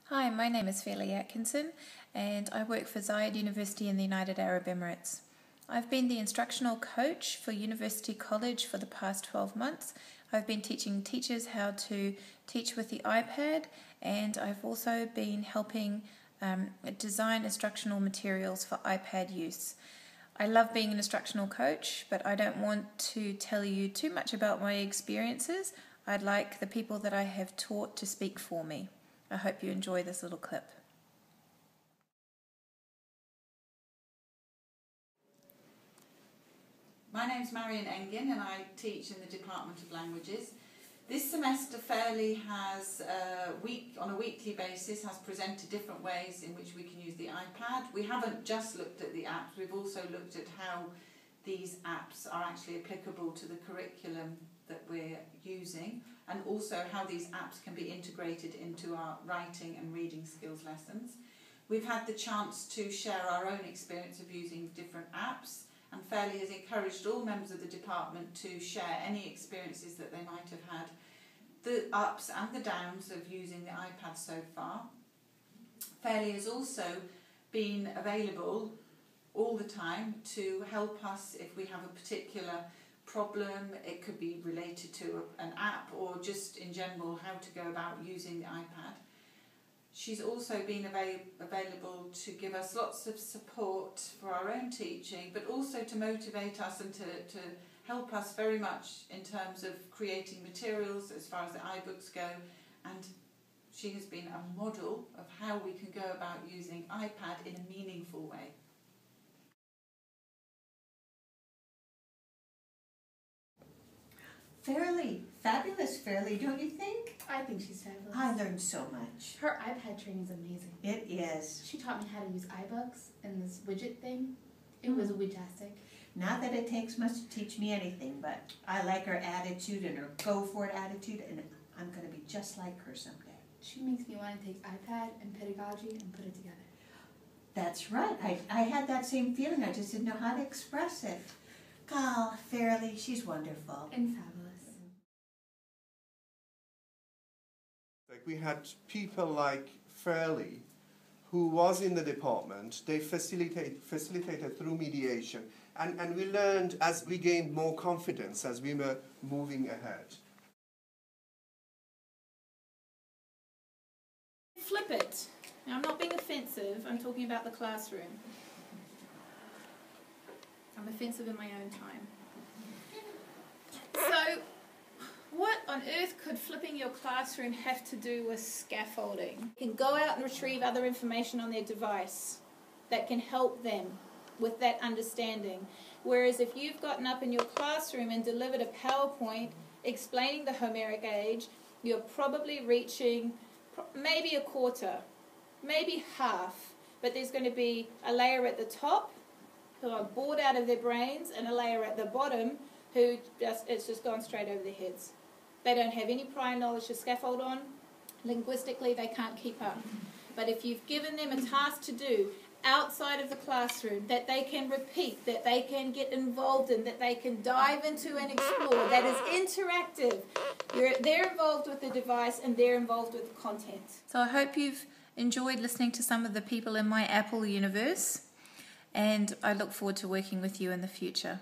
Hi, my name is Fairlie Atkinson and I work for Zayed University in the United Arab Emirates. I've been the instructional coach for University College for the past 12 months. I've been teaching teachers how to teach with the iPad, and I've also been helping design instructional materials for iPad use. I love being an instructional coach, but I don't want to tell you too much about my experiences. I'd like the people that I have taught to speak for me. I hope you enjoy this little clip. My name's Marion Engin and I teach in the Department of Languages. This semester Fairlie has, on a weekly basis, has presented different ways in which we can use the iPad. We haven't just looked at the apps, we've also looked at how these apps are actually applicable to the curriculum that we're using, and also how these apps can be integrated into our writing and reading skills lessons. We've had the chance to share our own experience of using different apps, and Fairlie has encouraged all members of the department to share any experiences that they might have had, the ups and the downs of using the iPad so far. Fairlie has also been available all the time to help us if we have a particular problem. It could be related to an app or just in general how to go about using the iPad. She's also been available to give us lots of support for our own teaching, but also to motivate us and to help us very much in terms of creating materials as far as the iBooks go. And she has been a model of how we can go about using iPad in a meaningful way. Fairlie, fabulous Fairlie, don't you think? I think she's fabulous. I learned so much. Her iPad training is amazing. It is. She taught me how to use iBooks and this widget thing. It was widgetastic. Not that it takes much to teach me anything, but I like her attitude and her go-for-it attitude, and I'm going to be just like her someday. She makes me want to take iPad and pedagogy and put it together. That's right. I had that same feeling. I just didn't know how to express it. God, Fairlie, she's wonderful. And fabulous. We had people like Fairlie, who was in the department. They facilitated through mediation, and we learned as we gained more confidence as we were moving ahead. Flip it. Now, I'm not being offensive, I'm talking about the classroom. I'm offensive in my own time. So, what on earth could flipping your classroom have to do with scaffolding? You can go out and retrieve other information on their device that can help them with that understanding. Whereas if you've gotten up in your classroom and delivered a PowerPoint explaining the Homeric age, you're probably reaching maybe a quarter, maybe half, but there's going to be a layer at the top who are bored out of their brains and a layer at the bottom who it's just gone straight over their heads. They don't have any prior knowledge to scaffold on. Linguistically, they can't keep up. But if you've given them a task to do outside of the classroom that they can repeat, that they can get involved in, that they can dive into and explore, that is interactive, they're involved with the device and they're involved with the content. So I hope you've enjoyed listening to some of the people in my Apple universe, and I look forward to working with you in the future.